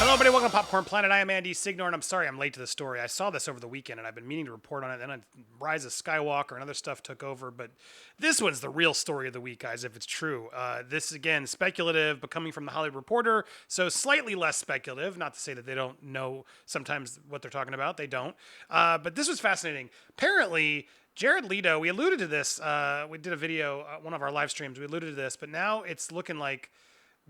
Hello, everybody. Welcome to Popcorn Planet. I am Andy Signor, and I'm sorry I'm late to the story. I saw this over the weekend, and I've been meaning to report on it. Then Rise of Skywalker and other stuff took over, but this one's the real story of the week, guys, if it's true. This, again, speculative, but coming from the Hollywood Reporter, so slightly less speculative. Not to say that they don't know sometimes what they're talking about. They don't. But this was fascinating. Apparently, Jared Leto, we alluded to this. We did a video, one of our live streams. We alluded to this, but now it's looking like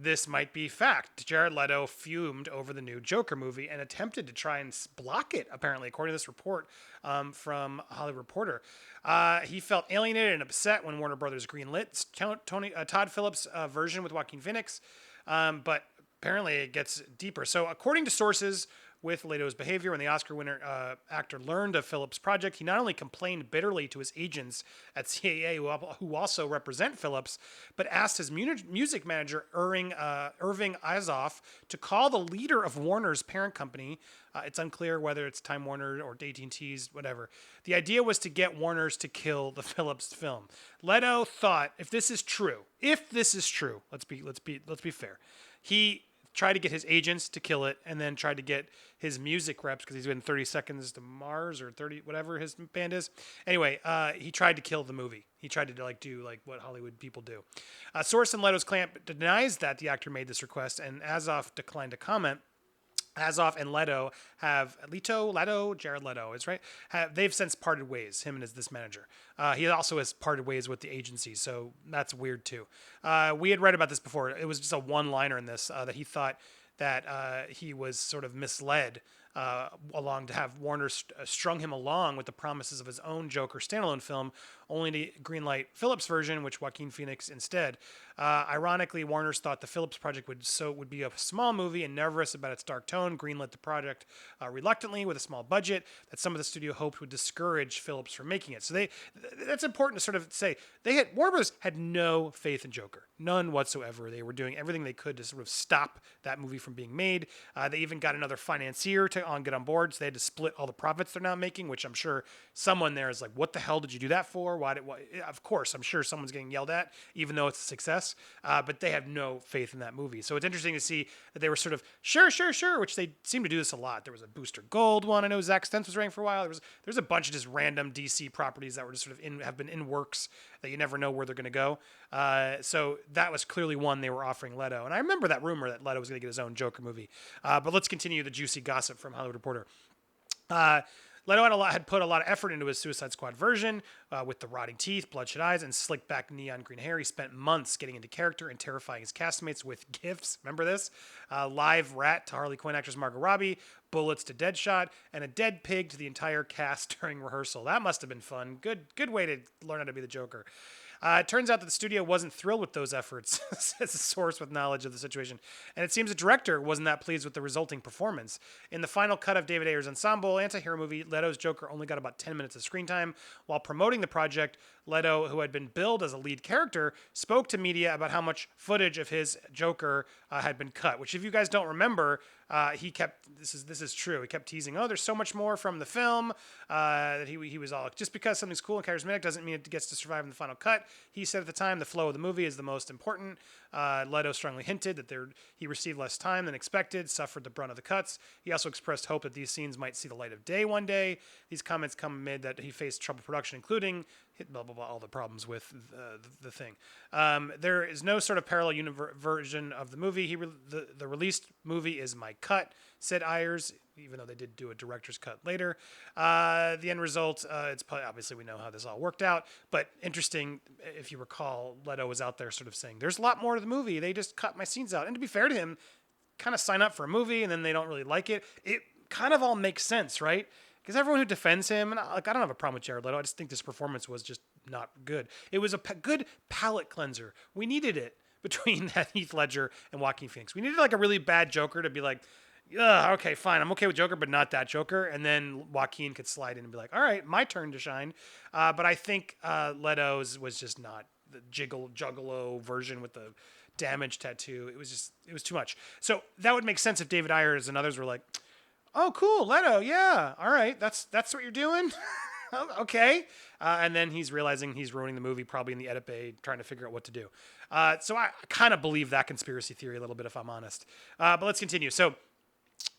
this might be fact. Jared Leto fumed over the new Joker movie and attempted to try and block it, apparently, according to this report from Hollywood Reporter. He felt alienated and upset when Warner Brothers greenlit Todd Phillips' version with Joaquin Phoenix, but apparently it gets deeper. So according to sources with Leto's behavior, when the Oscar winner actor learned of Phillips' project, he not only complained bitterly to his agents at CAA, who also represent Phillips, but asked his music manager, Irving Azoff, to call the leader of Warner's parent company. It's unclear whether it's Time Warner or AT&T's, whatever. The idea was to get Warner's to kill the Phillips film. Leto thought, if this is true, let's be fair. He tried to get his agents to kill it, and then tried to get his music reps, because he's been 30 Seconds to Mars or 30, whatever his band is. Anyway, he tried to kill the movie. He tried to do what Hollywood people do. A source in Leto's camp denies that the actor made this request, and Azoff declined to comment. Azoff and Leto Jared Leto is right. They've since parted ways, him and this manager. He also has parted ways with the agency, so that's weird too. We had read about this before. It was just a one-liner in this that he thought that he was sort of misled along to have Warner strung him along with the promises of his own Joker standalone film, only to greenlight Phillips' version, which Joaquin Phoenix instead. Ironically, Warner's thought the Phillips project would be a small movie and nervous about its dark tone, greenlit the project reluctantly with a small budget that some of the studio hoped would discourage Phillips from making it. So that's important to sort of say. Warner Bros. Had no faith in Joker, none whatsoever. They were doing everything they could to sort of stop that movie from being made. They even got another financier to get on board, so they had to split all the profits they're now making, which I'm sure someone there is like, what the hell did you do that for? Why? Of course, I'm sure someone's getting yelled at, even though it's a success. But they have no faith in that movie. So it's interesting to see that they were sort of sure, which they seem to do this a lot. There was a Booster Gold one. I know Zack Stentz was writing for a while. There's a bunch of just random DC properties that were just sort of have been in works that you never know where they're going to go. So that was clearly one they were offering Leto. And I remember that rumor that Leto was going to get his own Joker movie. But let's continue the juicy gossip from Hollywood Reporter. Leto had put a lot of effort into his Suicide Squad version with the rotting teeth, bloodshot eyes, and slick back neon green hair. He spent months getting into character and terrifying his castmates with gifts. Remember this? Live rat to Harley Quinn actress Margot Robbie, bullets to Deadshot, and a dead pig to the entire cast during rehearsal. That must have been fun. Good way to learn how to be the Joker. It turns out that the studio wasn't thrilled with those efforts, says a source with knowledge of the situation. And it seems the director wasn't that pleased with the resulting performance. In the final cut of David Ayer's ensemble anti-hero movie, Leto's Joker only got about 10 minutes of screen time. While promoting the project, Leto, who had been billed as a lead character, spoke to media about how much footage of his Joker had been cut, which if you guys don't remember, he kept, this is true, he kept teasing, there's so much more from the film, that he was all, just because something's cool and charismatic doesn't mean it gets to survive in the final cut. He said at the time, the flow of the movie is the most important. Leto strongly hinted that he received less time than expected, suffered the brunt of the cuts. He also expressed hope that these scenes might see the light of day one day. These comments come amid that he faced trouble production, including blah, blah, blah, all the problems with the thing. There is no sort of parallel version of the movie. The released movie is my cut, said Ayers, even though they did do a director's cut later. The end result, it's probably, obviously we know how this all worked out, but interesting, if you recall, Leto was out there sort of saying, there's a lot more to the movie. They just cut my scenes out. And to be fair to him, kind of sign up for a movie and then they don't really like it. It kind of all makes sense, right? Because everyone who defends him, and I don't have a problem with Jared Leto, I just think this performance was just not good. It was a good palate cleanser. We needed it between that Heath Ledger and Joaquin Phoenix. We needed like a really bad Joker to be like, okay, fine, I'm okay with Joker, but not that Joker. And then Joaquin could slide in and be like, all right, my turn to shine. But I think Leto's was just not the juggalo version with the damage tattoo. It was too much. So that would make sense if David Ayers and others were like, oh, cool, Leto, yeah, all right, that's what you're doing? Okay. And then he's realizing he's ruining the movie, probably in the edit bay, trying to figure out what to do. So I kind of believe that conspiracy theory a little bit, if I'm honest. But let's continue. So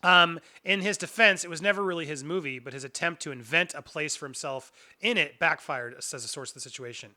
In his defense, it was never really his movie, but his attempt to invent a place for himself in it backfired, says a source of the situation.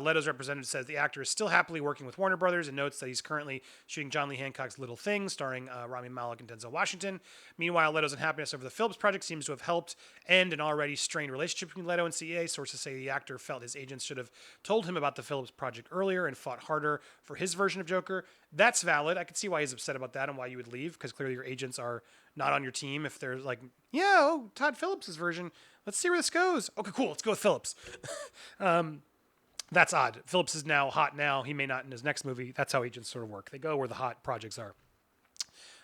Leto's representative says the actor is still happily working with Warner Brothers and notes that he's currently shooting John Lee Hancock's Little Things, starring Rami Malek and Denzel Washington. Meanwhile, Leto's unhappiness over the Phillips project seems to have helped end an already strained relationship between Leto and CEA. Sources say the actor felt his agents should have told him about the Phillips project earlier and fought harder for his version of Joker. That's valid. I can see why he's upset about that and why you would leave, because clearly your agents are not on your team. If they're like, yeah, Todd Phillips' version, let's see where this goes. Okay, cool, let's go with Phillips. That's odd. Phillips is now hot now. He may not in his next movie. That's how agents sort of work. They go where the hot projects are.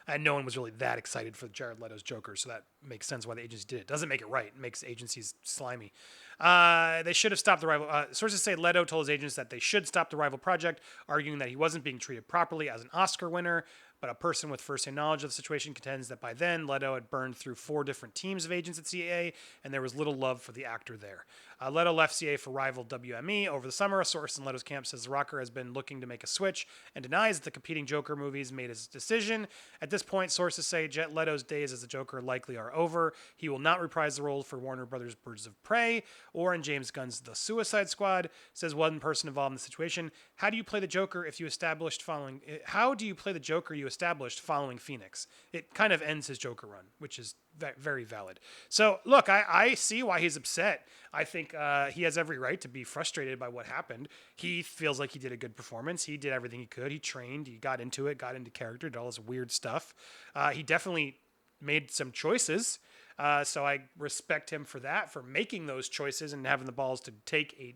And no one was really that excited for Jared Leto's Joker, so that makes sense why the agency did it. Doesn't make it right. It makes agencies slimy. They should have stopped the rival. Sources say Leto told his agents that they should stop the rival project, arguing that he wasn't being treated properly as an Oscar winner. But a person with first-hand knowledge of the situation contends that by then, Leto had burned through 4 different teams of agents at CAA, and there was little love for the actor there. Leto left CAA for rival WME over the summer. A source in Leto's camp says the rocker has been looking to make a switch and denies that the competing Joker movies made his decision. At this point, sources say Leto's days as the Joker likely are over. He will not reprise the role for Warner Brothers' Birds of Prey or in James Gunn's The Suicide Squad, says one person involved in the situation. How do you play the Joker if you established following... How do you play the Joker you established following Phoenix? It kind of ends his Joker run, which is very valid. So, look, I see why he's upset. I think he has every right to be frustrated by what happened. He feels like he did a good performance. He did everything he could. He trained. He got into it, got into character, did all this weird stuff. He definitely made some choices. So I respect him for that, for making those choices and having the balls to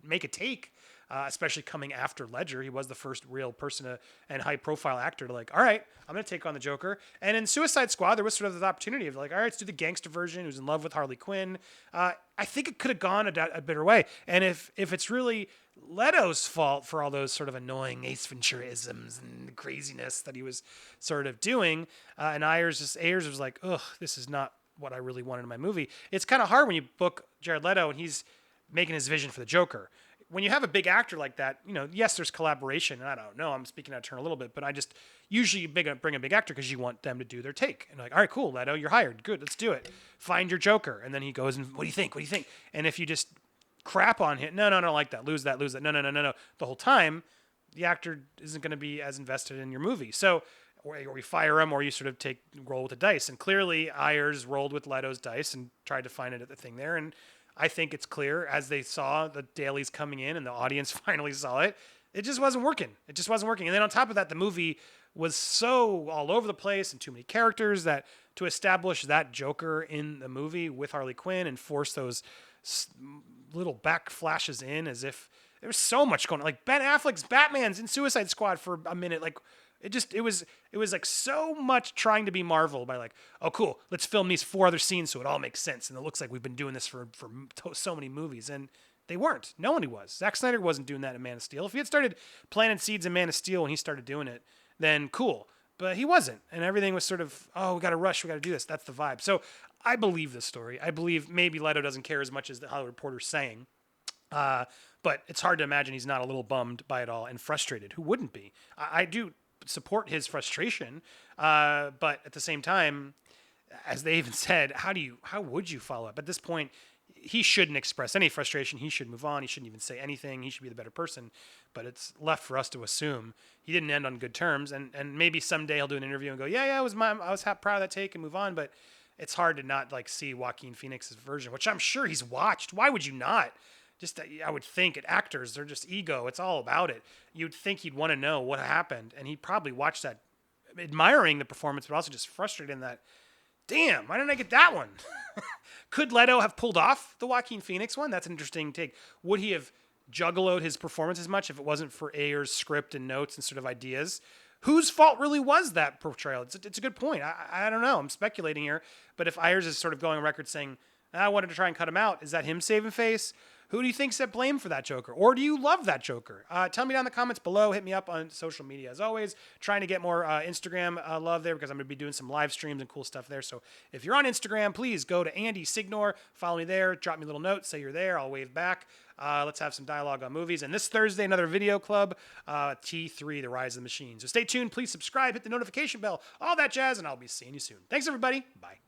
make a take. Especially coming after Ledger. He was the first real person and high-profile actor to all right, I'm going to take on the Joker. And in Suicide Squad, there was sort of the opportunity of all right, let's do the gangster version who's in love with Harley Quinn. I think it could have gone a better way. And if it's really Leto's fault for all those sort of annoying Ace Ventura-isms and craziness that he was sort of doing, and Ayers was like, ugh, this is not what I really wanted in my movie. It's kind of hard when you book Jared Leto and he's making his vision for the Joker. When you have a big actor like that, yes, there's collaboration. And I don't know, I'm speaking out of turn a little bit, but I just usually bring a big actor because you want them to do their take. And all right, cool, Leto, you're hired. Good, let's do it. Find your Joker. And then he goes and, what do you think? What do you think? And if you just crap on him, no, like that. Lose that. No. The whole time, the actor isn't going to be as invested in your movie. So, or you fire him, or you sort of roll with the dice. And clearly, Ayers rolled with Leto's dice and tried to find a thing there. And I think it's clear as they saw the dailies coming in and the audience finally saw it, it just wasn't working. And then on top of that, the movie was so all over the place and too many characters that to establish that Joker in the movie with Harley Quinn and force those little back flashes in as if there was so much going on. Like Ben Affleck's Batman's in Suicide Squad for a minute. Like it was like so much trying to be Marvel by oh cool, let's film these 4 other scenes so it all makes sense and it looks like we've been doing this for so many movies, and they weren't. No one was. Zack Snyder wasn't doing that in Man of Steel. If he had started planting seeds in Man of Steel when he started doing it, then cool. But he wasn't, and everything was sort of, oh, we got to rush, we got to do this. That's the vibe. So I believe this story. I believe maybe Leto doesn't care as much as the Hollywood Reporter's saying. But it's hard to imagine he's not a little bummed by it all and frustrated. Who wouldn't be? I do support his frustration, but at the same time, as they even said, how would you follow up? At this point, he shouldn't express any frustration. He should move on. He shouldn't even say anything. He should be the better person. But it's left for us to assume he didn't end on good terms. And maybe someday he'll do an interview and go, yeah, I was proud of that take and move on. But it's hard to not see Joaquin Phoenix's version, which I'm sure he's watched. Why would you not? I would think actors, they're just ego. It's all about it. You'd think he'd want to know what happened. And he probably watched that admiring the performance, but also just frustrated in that, damn, why didn't I get that one? Could Leto have pulled off the Joaquin Phoenix one? That's an interesting take. Would he have juggaloed his performance as much if it wasn't for Ayer's script and notes and sort of ideas? Whose fault really was that portrayal? It's a good point. I don't know. I'm speculating here. But if Ayers is sort of going on record saying, I wanted to try and cut him out, is that him saving face? Who do you think's at blame for that Joker? Or do you love that Joker? Tell me down in the comments below. Hit me up on social media. As always, trying to get more Instagram love there because I'm going to be doing some live streams and cool stuff there. So if you're on Instagram, please go to Andy Signor. Follow me there. Drop me a little note. Say you're there. I'll wave back. Let's have some dialogue on movies. And this Thursday, another video club, T3, The Rise of the Machine. So stay tuned. Please subscribe. Hit the notification bell. All that jazz. And I'll be seeing you soon. Thanks, everybody. Bye.